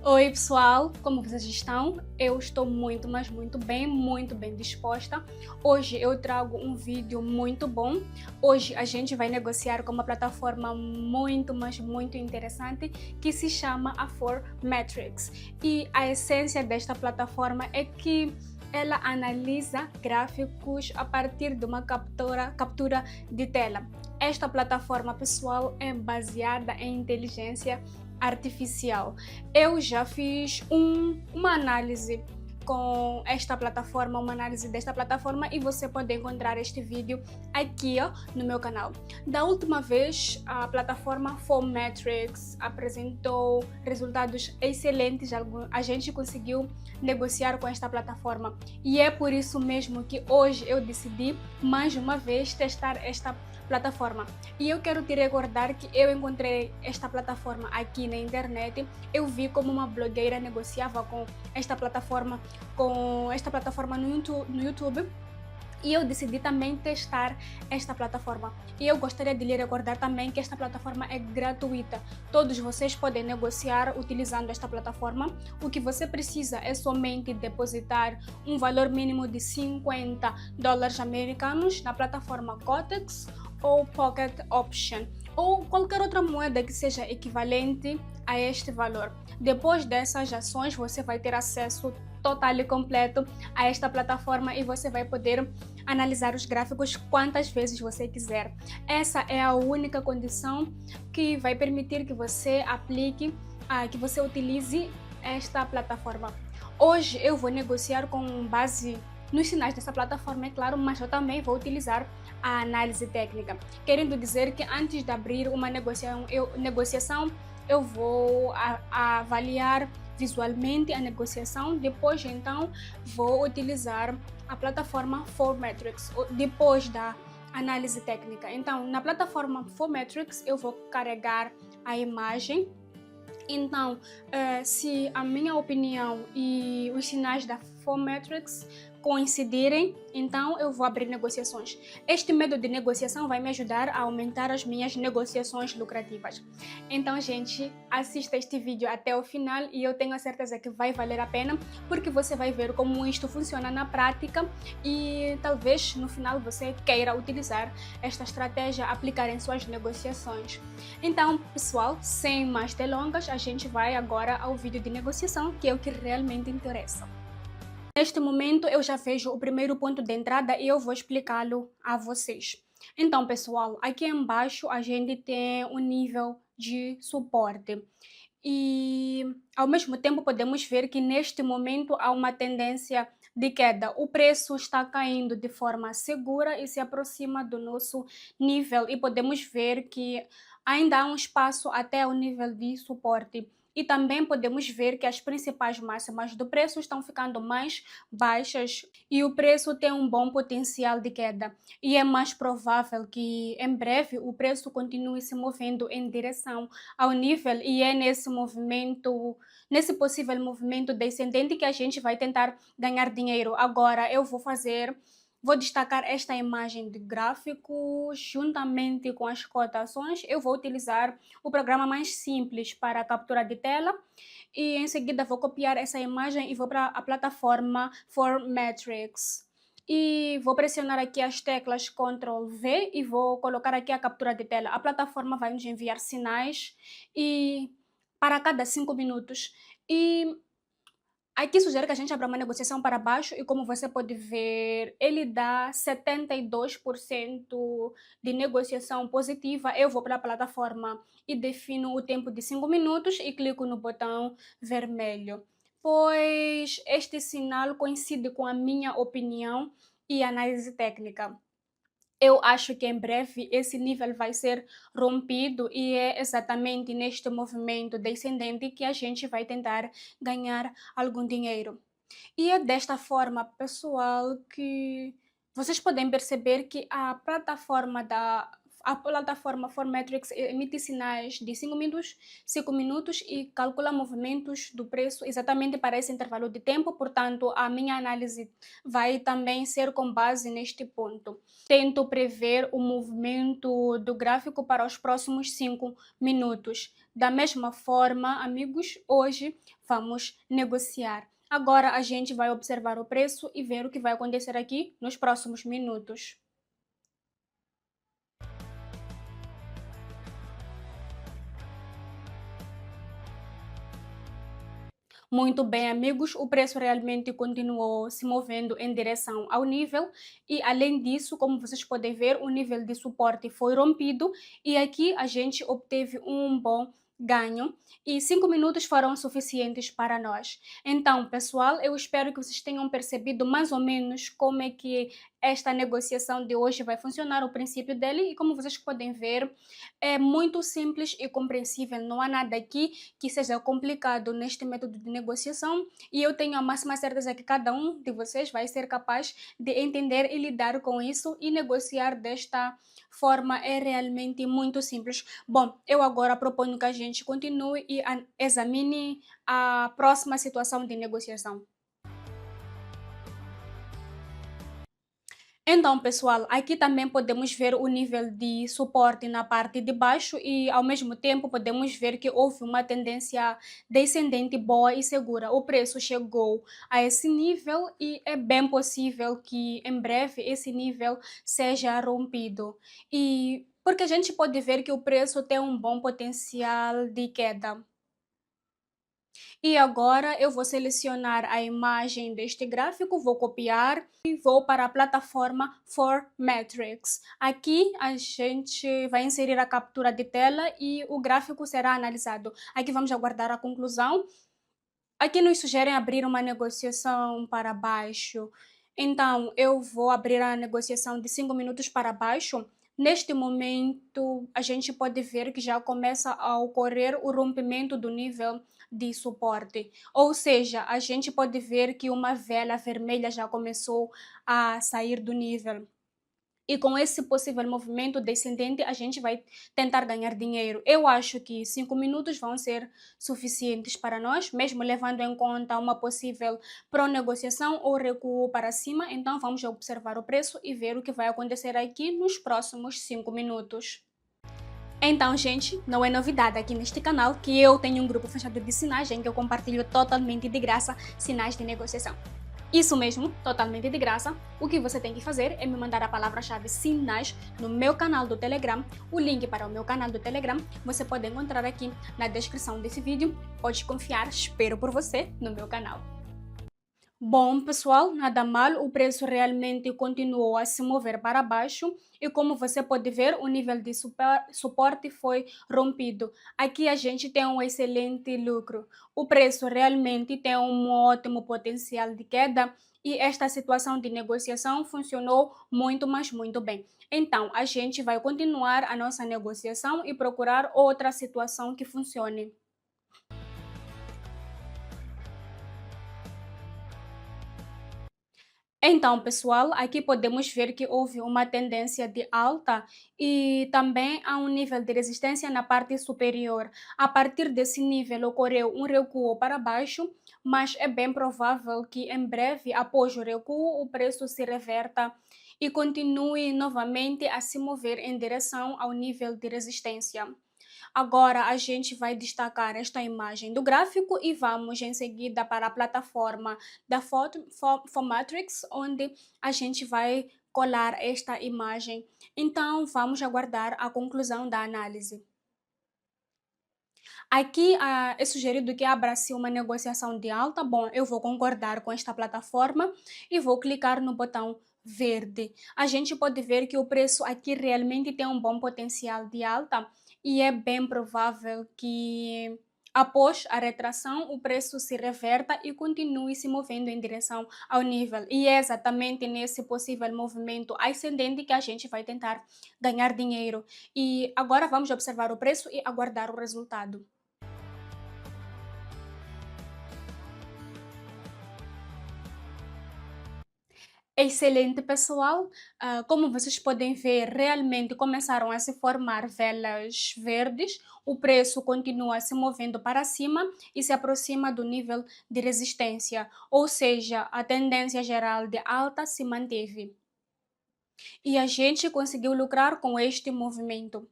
Oi pessoal, como vocês estão? Eu estou muito, mas muito bem disposta. Hoje eu trago um vídeo muito bom. Hoje a gente vai negociar com uma plataforma muito interessante que se chama a Formetrics. E a essência desta plataforma é que ela analisa gráficos a partir de uma captura de tela. Esta plataforma, pessoal, é baseada em inteligência artificial. Eu já fiz uma análise com esta plataforma, uma análise desta plataforma, e você pode encontrar este vídeo aqui no meu canal. Da última vez, a plataforma Formetrics apresentou resultados excelentes, a gente conseguiu negociar com esta plataforma e é por isso mesmo que hoje eu decidi mais uma vez testar esta plataforma. E eu quero te recordar que eu encontrei esta plataforma aqui na internet. Eu vi como uma blogueira negociava com esta plataforma no YouTube. E eu decidi também testar esta plataforma. E eu gostaria de lhe recordar também que esta plataforma é gratuita. Todos vocês podem negociar utilizando esta plataforma. O que você precisa é somente depositar um valor mínimo de $50 americanos na plataforma Kotex ou Pocket Option, ou qualquer outra moeda que seja equivalente a este valor. Depois dessas ações, você vai ter acesso total e completo a esta plataforma e você vai poder analisar os gráficos quantas vezes você quiser. Essa é a única condição que vai permitir que você que você utilize esta plataforma. Hoje eu vou negociar com base nos sinais dessa plataforma, é claro, mas eu também vou utilizar a análise técnica, querendo dizer que antes de abrir uma negociação, eu vou avaliar visualmente a negociação, depois então vou utilizar a plataforma Formetrics, depois da análise técnica. Então, na plataforma Formetrics eu vou carregar a imagem. Então, se a minha opinião e os sinais da Formetrics coincidirem, então eu vou abrir negociações. Este método de negociação vai me ajudar a aumentar as minhas negociações lucrativas. Então, gente, assista este vídeo até o final e eu tenho a certeza que vai valer a pena, porque você vai ver como isto funciona na prática e talvez no final você queira utilizar esta estratégia, aplicar em suas negociações. Então, pessoal, sem mais delongas, a gente vai agora ao vídeo de negociação, que é o que realmente interessa. Neste momento, eu já vejo o primeiro ponto de entrada e eu vou explicá-lo a vocês. Então, pessoal, aqui embaixo a gente tem um nível de suporte. E, ao mesmo tempo, podemos ver que neste momento há uma tendência de queda. O preço está caindo de forma segura e se aproxima do nosso nível. E podemos ver que ainda há um espaço até o nível de suporte. E também podemos ver que as principais máximas do preço estão ficando mais baixas e o preço tem um bom potencial de queda. E é mais provável que em breve o preço continue se movendo em direção ao nível, e é nesse possível movimento descendente que a gente vai tentar ganhar dinheiro. Agora vou destacar esta imagem de gráfico juntamente com as cotações. Eu vou utilizar o programa mais simples para a captura de tela e em seguida vou copiar essa imagem e vou para a plataforma Formetrics. E vou pressionar aqui as teclas Ctrl V e vou colocar aqui a captura de tela. A plataforma vai nos enviar sinais e para cada 5 minutos. E aqui sugere que a gente abra uma negociação para baixo e, como você pode ver, ele dá 72% de negociação positiva. Eu vou para a plataforma e defino o tempo de 5 minutos e clico no botão vermelho, pois este sinal coincide com a minha opinião e análise técnica. Eu acho que em breve esse nível vai ser rompido e é exatamente neste movimento descendente que a gente vai tentar ganhar algum dinheiro. E é desta forma, pessoal, que vocês podem perceber que a plataforma da A plataforma Formetrics emite sinais de 5 minutos e calcula movimentos do preço exatamente para esse intervalo de tempo, portanto, a minha análise vai também ser com base neste ponto. Tento prever o movimento do gráfico para os próximos 5 minutos. Da mesma forma, amigos, hoje vamos negociar. Agora a gente vai observar o preço e ver o que vai acontecer aqui nos próximos minutos. Muito bem, amigos, o preço realmente continuou se movendo em direção ao nível e, além disso, como vocês podem ver, o nível de suporte foi rompido e aqui a gente obteve um bom ganho e 5 minutos foram suficientes para nós. Então, pessoal, eu espero que vocês tenham percebido mais ou menos como é que esta negociação de hoje vai funcionar, o princípio dele, e como vocês podem ver, é muito simples e compreensível, não há nada aqui que seja complicado neste método de negociação e eu tenho a máxima certeza que cada um de vocês vai ser capaz de entender e lidar com isso e negociar desta forma é realmente muito simples. Bom, eu agora proponho que a gente continue e examine a próxima situação de negociação. Então, pessoal, aqui também podemos ver o nível de suporte na parte de baixo e, ao mesmo tempo, podemos ver que houve uma tendência descendente boa e segura. O preço chegou a esse nível e é bem possível que, em breve, esse nível seja rompido. E porque a gente pode ver que o preço tem um bom potencial de queda. E agora eu vou selecionar a imagem deste gráfico, vou copiar e vou para a plataforma Formetrics. Aqui a gente vai inserir a captura de tela e o gráfico será analisado. Aqui vamos aguardar a conclusão. Aqui nos sugerem abrir uma negociação para baixo. Então, eu vou abrir a negociação de 5 minutos para baixo. Neste momento, a gente pode ver que já começa a ocorrer o rompimento do nível de suporte. Ou seja, a gente pode ver que uma vela vermelha já começou a sair do nível. E com esse possível movimento descendente, a gente vai tentar ganhar dinheiro. Eu acho que 5 minutos vão ser suficientes para nós, mesmo levando em conta uma possível pró-negociação ou recuo para cima. Então, vamos observar o preço e ver o que vai acontecer aqui nos próximos 5 minutos. Então, gente, não é novidade aqui neste canal que eu tenho um grupo fechado de sinais em que eu compartilho totalmente de graça sinais de negociação. Isso mesmo, totalmente de graça. O que você tem que fazer é me mandar a palavra-chave sinais no meu canal do Telegram. O link para o meu canal do Telegram você pode encontrar aqui na descrição desse vídeo. Pode confiar, espero por você no meu canal. Bom, pessoal, nada mal, o preço realmente continuou a se mover para baixo e como você pode ver, o nível de suporte foi rompido. Aqui a gente tem um excelente lucro. O preço realmente tem um ótimo potencial de queda e esta situação de negociação funcionou muito, mas muito bem. Então, a gente vai continuar a nossa negociação e procurar outra situação que funcione. Então, pessoal, aqui podemos ver que houve uma tendência de alta e também há um nível de resistência na parte superior. A partir desse nível ocorreu um recuo para baixo, mas é bem provável que em breve, após o recuo, o preço se reverta e continue novamente a se mover em direção ao nível de resistência. Agora a gente vai destacar esta imagem do gráfico e vamos em seguida para a plataforma da Formatrix, onde a gente vai colar esta imagem. Então vamos aguardar a conclusão da análise. Aqui é sugerido que abra-se uma negociação de alta. Bom, eu vou concordar com esta plataforma e vou clicar no botão verde. A gente pode ver que o preço aqui realmente tem um bom potencial de alta e é bem provável que após a retração o preço se reverta e continue se movendo em direção ao nível. E é exatamente nesse possível movimento ascendente que a gente vai tentar ganhar dinheiro. E agora vamos observar o preço e aguardar o resultado. Excelente, pessoal. Como vocês podem ver, realmente começaram a se formar velas verdes. O preço continua se movendo para cima e se aproxima do nível de resistência, ou seja, a tendência geral de alta se manteve. E a gente conseguiu lucrar com este movimento.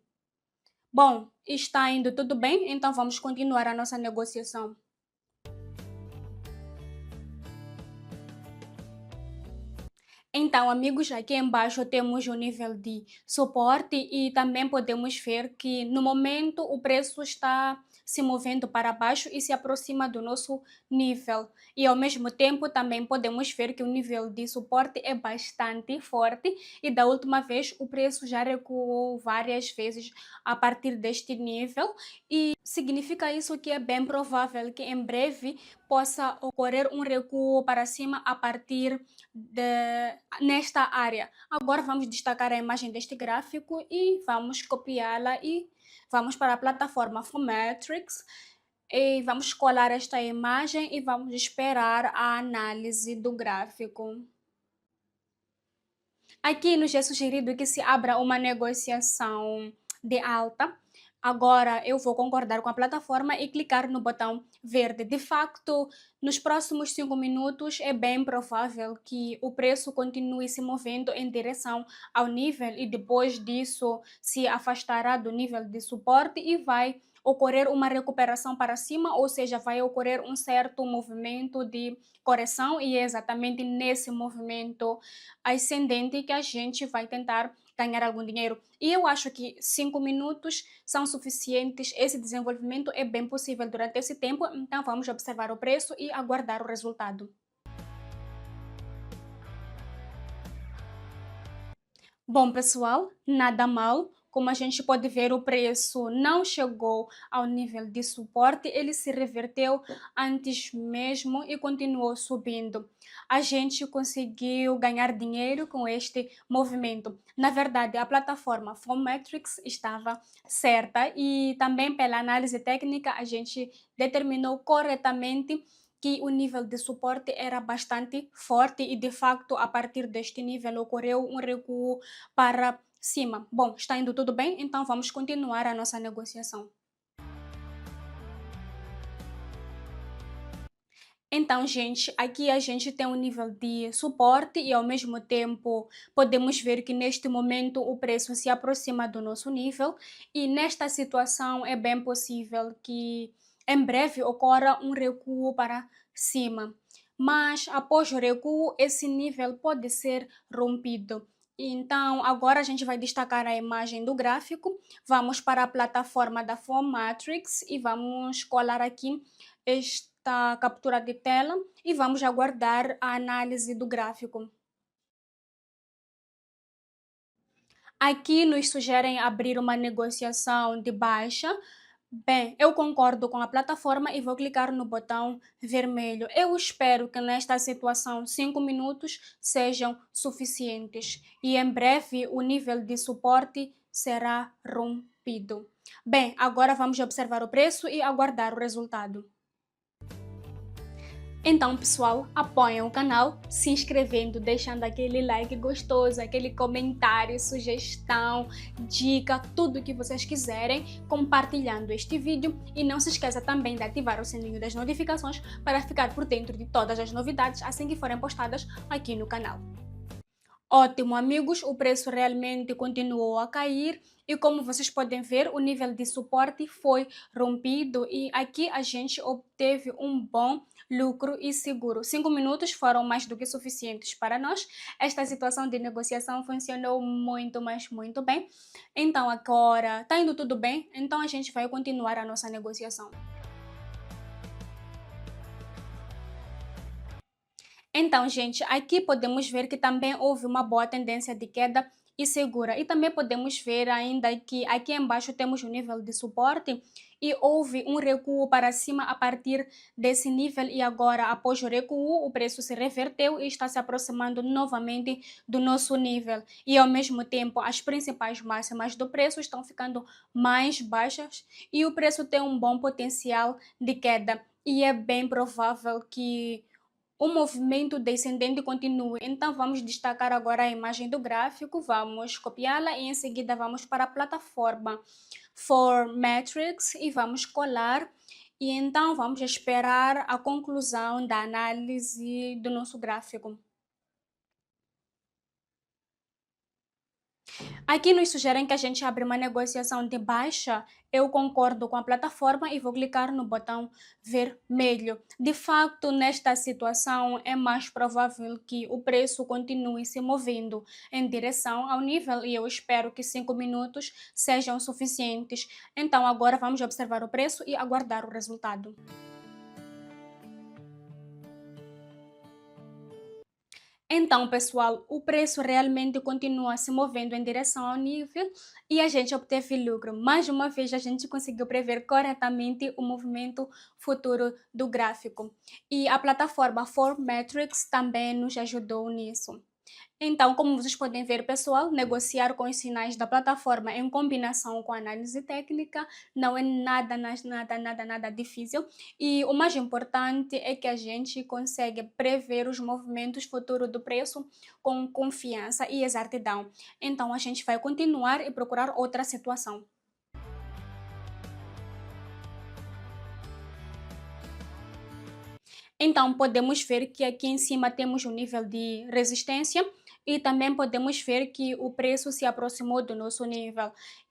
Bom, está indo tudo bem, então vamos continuar a nossa negociação. Então, amigos, aqui embaixo temos o nível de suporte e também podemos ver que no momento o preço está se movendo para baixo e se aproxima do nosso nível. E ao mesmo tempo também podemos ver que o nível de suporte é bastante forte e da última vez o preço já recuou várias vezes a partir deste nível e significa isso que é bem provável que em breve possa ocorrer um recuo para cima a partir nesta área. Agora vamos destacar a imagem deste gráfico e vamos copiá-la e vamos para a plataforma Formatrix e vamos colar esta imagem e vamos esperar a análise do gráfico. Aqui nos é sugerido que se abra uma negociação de alta. Agora eu vou concordar com a plataforma e clicar no botão verde. De facto, nos próximos 5 minutos é bem provável que o preço continue se movendo em direção ao nível e depois disso se afastará do nível de suporte e vai ocorrer uma recuperação para cima, ou seja, vai ocorrer um certo movimento de correção e é exatamente nesse movimento ascendente que a gente vai tentar ganhar algum dinheiro. E eu acho que 5 minutos são suficientes. Esse desenvolvimento é bem possível durante esse tempo, então vamos observar o preço e aguardar o resultado. Bom, pessoal, nada mal. Como a gente pode ver, o preço não chegou ao nível de suporte, ele se reverteu antes mesmo e continuou subindo. A gente conseguiu ganhar dinheiro com este movimento. Na verdade, a plataforma Formatrix estava certa e também pela análise técnica a gente determinou corretamente que o nível de suporte era bastante forte e de facto a partir deste nível ocorreu um recuo para cima. Bom, está indo tudo bem, então vamos continuar a nossa negociação. Então, gente, aqui a gente tem um nível de suporte e ao mesmo tempo podemos ver que neste momento o preço se aproxima do nosso nível e nesta situação é bem possível que em breve ocorra um recuo para cima. Mas após o recuo, esse nível pode ser rompido. Então, agora a gente vai destacar a imagem do gráfico. Vamos para a plataforma da Formatrix e vamos colar aqui esta captura de tela e vamos aguardar a análise do gráfico. Aqui nos sugerem abrir uma negociação de baixa. Bem, eu concordo com a plataforma e vou clicar no botão vermelho. Eu espero que nesta situação 5 minutos sejam suficientes e em breve o nível de suporte será rompido. Bem, agora vamos observar o preço e aguardar o resultado. Então, pessoal, apoiem o canal se inscrevendo, deixando aquele like gostoso, aquele comentário, sugestão, dica, tudo o que vocês quiserem, compartilhando este vídeo e não se esqueça também de ativar o sininho das notificações para ficar por dentro de todas as novidades assim que forem postadas aqui no canal. Ótimo, amigos, o preço realmente continuou a cair e como vocês podem ver, o nível de suporte foi rompido e aqui a gente obteve um bom lucro e seguro. 5 minutos foram mais do que suficientes para nós. Esta situação de negociação funcionou muito, mas muito bem. Então agora está indo tudo bem, então a gente vai continuar a nossa negociação. Então, gente, aqui podemos ver que também houve uma boa tendência de queda e segura. E também podemos ver ainda que aqui embaixo temos o nível de suporte e houve um recuo para cima a partir desse nível e agora, após o recuo, o preço se reverteu e está se aproximando novamente do nosso nível. E ao mesmo tempo, as principais máximas do preço estão ficando mais baixas e o preço tem um bom potencial de queda. E é bem provável que o movimento descendente continue. Então, vamos destacar agora a imagem do gráfico, vamos copiá-la e em seguida vamos para a plataforma Formatrix e vamos colar. E então, vamos esperar a conclusão da análise do nosso gráfico. Aqui nos sugerem que a gente abra uma negociação de baixa. Eu concordo com a plataforma e vou clicar no botão vermelho. De facto, nesta situação, é mais provável que o preço continue se movendo em direção ao nível e eu espero que 5 minutos sejam suficientes. Então, agora vamos observar o preço e aguardar o resultado. Então, pessoal, o preço realmente continua se movendo em direção ao nível e a gente obteve lucro. Mais uma vez, a gente conseguiu prever corretamente o movimento futuro do gráfico. E a plataforma Formatrix também nos ajudou nisso. Então, como vocês podem ver, pessoal, negociar com os sinais da plataforma em combinação com a análise técnica não é nada difícil. E o mais importante é que a gente consegue prever os movimentos futuros do preço com confiança e exatidão. Então, a gente vai continuar e procurar outra situação. Então, podemos ver que aqui em cima temos um nível de resistência e também podemos ver que o preço se aproximou do nosso nível.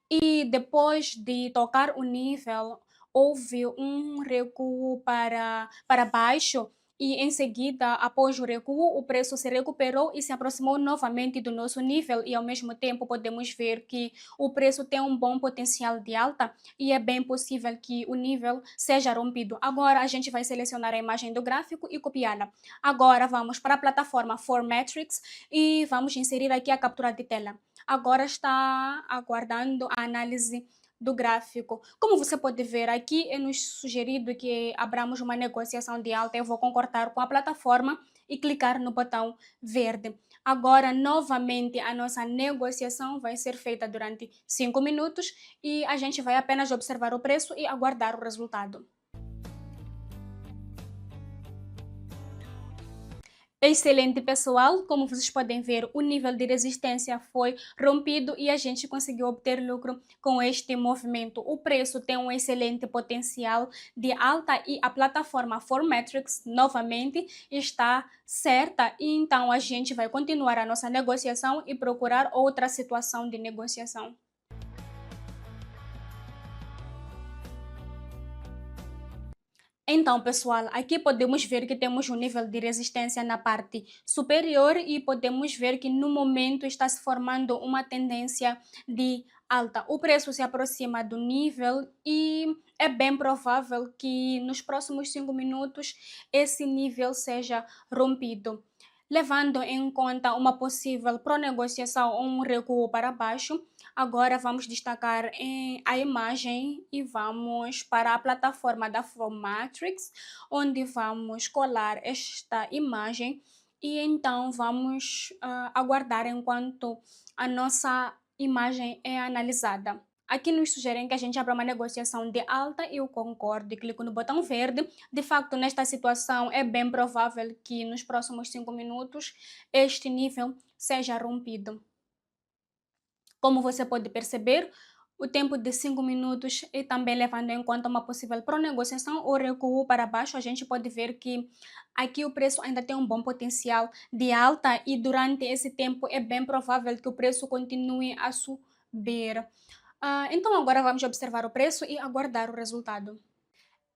E depois de tocar o nível, houve um recuo para baixo e em seguida, após o recuo, o preço se recuperou e se aproximou novamente do nosso nível e ao mesmo tempo podemos ver que o preço tem um bom potencial de alta e é bem possível que o nível seja rompido. Agora a gente vai selecionar a imagem do gráfico e copiá-la. Agora vamos para a plataforma Formatrix e vamos inserir aqui a captura de tela. Agora está aguardando a análise do gráfico. Como você pode ver aqui, é nos sugerido que abramos uma negociação de alta. Eu vou concordar com a plataforma e clicar no botão verde. Agora, novamente, a nossa negociação vai ser feita durante 5 minutos e a gente vai apenas observar o preço e aguardar o resultado. Excelente, pessoal! Como vocês podem ver, o nível de resistência foi rompido e a gente conseguiu obter lucro com este movimento. O preço tem um excelente potencial de alta e a plataforma Formatrix novamente está certa e então a gente vai continuar a nossa negociação e procurar outra situação de negociação. Então, pessoal, aqui podemos ver que temos um nível de resistência na parte superior e podemos ver que no momento está se formando uma tendência de alta. O preço se aproxima do nível e é bem provável que nos próximos 5 minutos esse nível seja rompido. Levando em conta uma possível pronegociação ou um recuo para baixo, agora vamos destacar a imagem e vamos para a plataforma da Formatrix, onde vamos colar esta imagem e então vamos aguardar enquanto a nossa imagem é analisada. Aqui nos sugerem que a gente abra uma negociação de alta e eu concordo e clico no botão verde. De facto, nesta situação é bem provável que nos próximos 5 minutos este nível seja rompido. Como você pode perceber, o tempo de 5 minutos e também levando em conta uma possível pronegociação ou recuo para baixo, a gente pode ver que aqui o preço ainda tem um bom potencial de alta e durante esse tempo é bem provável que o preço continue a subir. Então agora vamos observar o preço e aguardar o resultado.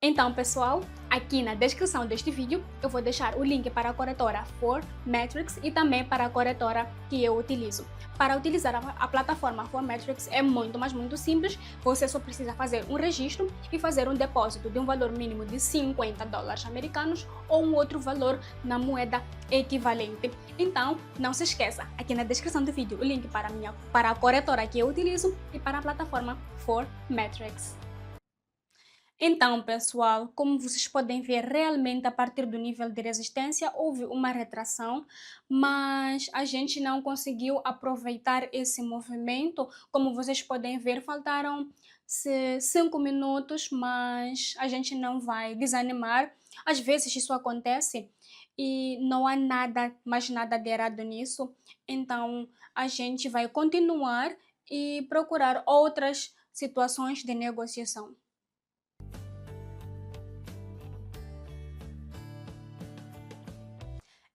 Então, pessoal, aqui na descrição deste vídeo eu vou deixar o link para a corretora Formatrix e também para a corretora que eu utilizo. Para utilizar a plataforma Formatrix é muito simples, você só precisa fazer um registro e fazer um depósito de um valor mínimo de 50 dólares americanos ou um outro valor na moeda equivalente. Então, não se esqueça, aqui na descrição do vídeo o link para a corretora que eu utilizo e para a plataforma Formatrix. Então, pessoal, como vocês podem ver, realmente a partir do nível de resistência houve uma retração, mas a gente não conseguiu aproveitar esse movimento. Como vocês podem ver, faltaram 5 minutos, mas a gente não vai desanimar. Às vezes isso acontece e não há nada, mais nada de errado nisso. Então a gente vai continuar e procurar outras situações de negociação.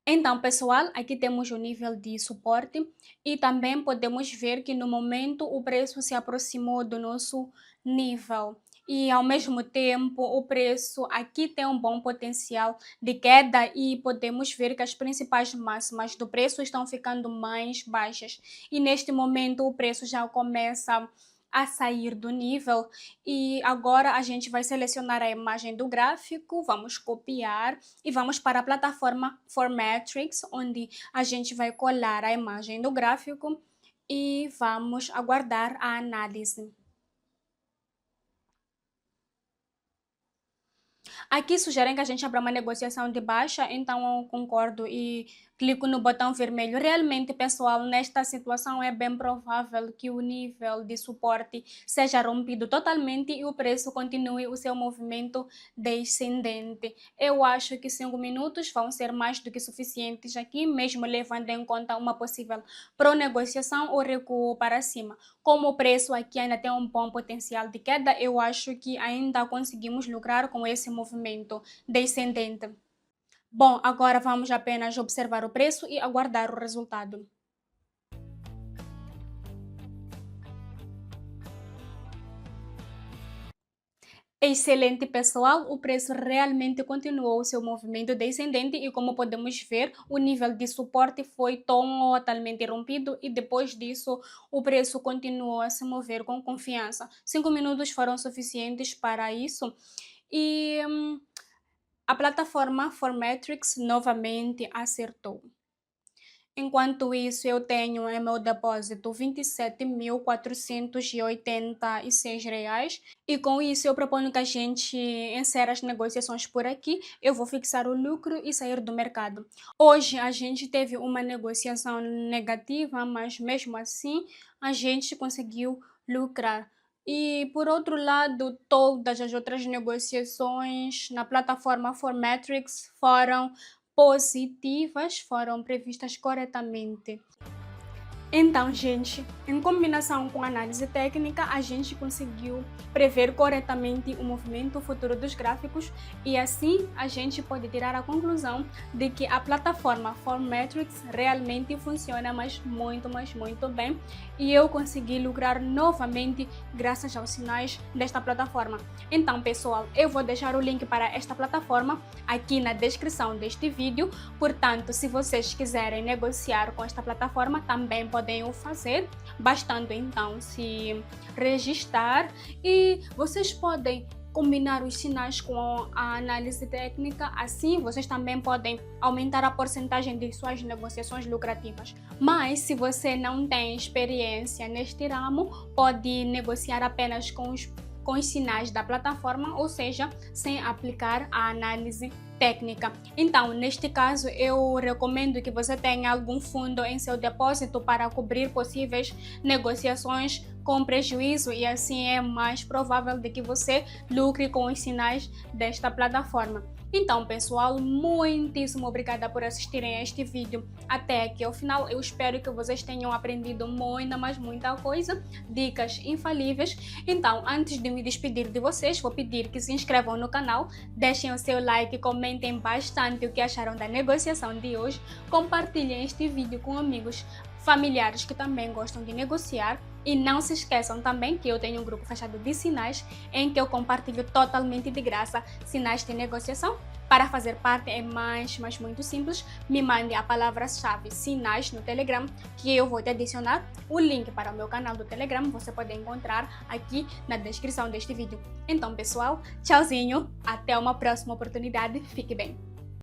Então, pessoal, aqui temos o nível de suporte e também podemos ver que no momento o preço se aproximou do nosso nível. E ao mesmo tempo, o preço aqui tem um bom potencial de queda e podemos ver que as principais máximas do preço estão ficando mais baixas. E neste momento o preço já começa a sair do nível e agora a gente vai selecionar a imagem do gráfico, vamos copiar e vamos para a plataforma Formatrix, onde a gente vai colar a imagem do gráfico e vamos aguardar a análise. Aqui sugerem que a gente abra uma negociação de baixa, então eu concordo e clico no botão vermelho. Realmente, pessoal, nesta situação é bem provável que o nível de suporte seja rompido totalmente e o preço continue o seu movimento descendente. Eu acho que 5 minutos vão ser mais do que suficientes aqui, mesmo levando em conta uma possível pronegociação ou recuo para cima. Como o preço aqui ainda tem um bom potencial de queda, eu acho que ainda conseguimos lucrar com esse movimento descendente. Bom, agora vamos apenas observar o preço e aguardar o resultado. Excelente, pessoal, o preço realmente continuou seu movimento descendente e como podemos ver, o nível de suporte foi totalmente rompido e depois disso o preço continuou a se mover com confiança. 5 minutos foram suficientes para isso e a plataforma Formatrix novamente acertou. Enquanto isso, eu tenho em meu depósito R$ 27.486 e com isso eu proponho que a gente encerre as negociações por aqui. Eu vou fixar o lucro e sair do mercado. Hoje a gente teve uma negociação negativa, mas mesmo assim a gente conseguiu lucrar. E por outro lado, todas as outras negociações na plataforma Formatrix foram positivas, foram previstas corretamente. Então, gente, em combinação com a análise técnica, a gente conseguiu prever corretamente o movimento futuro dos gráficos e assim a gente pode tirar a conclusão de que a plataforma Formatrix realmente funciona muito bem e eu consegui lucrar novamente graças aos sinais desta plataforma. Então, pessoal, eu vou deixar o link para esta plataforma aqui na descrição deste vídeo, portanto, se vocês quiserem negociar com esta plataforma, também podem o fazer, bastando então se registrar e vocês podem combinar os sinais com a análise técnica, assim vocês também podem aumentar a porcentagem de suas negociações lucrativas. Mas se você não tem experiência neste ramo, pode negociar apenas com os sinais da plataforma, ou seja, sem aplicar a análise técnica. Então, neste caso, eu recomendo que você tenha algum fundo em seu depósito para cobrir possíveis negociações com prejuízo e assim é mais provável de que você lucre com os sinais desta plataforma. Então, pessoal, muitíssimo obrigada por assistirem a este vídeo até aqui ao final. Eu espero que vocês tenham aprendido muita coisa, dicas infalíveis. Então, antes de me despedir de vocês, vou pedir que se inscrevam no canal, deixem o seu like, comentem bastante o que acharam da negociação de hoje, compartilhem este vídeo com amigos, familiares que também gostam de negociar. E não se esqueçam também que eu tenho um grupo fechado de sinais em que eu compartilho totalmente de graça sinais de negociação. Para fazer parte é muito simples. Me mande a palavra-chave sinais no Telegram que eu vou te adicionar. O link para o meu canal do Telegram você pode encontrar aqui na descrição deste vídeo. Então, pessoal, tchauzinho, até uma próxima oportunidade. Fique bem!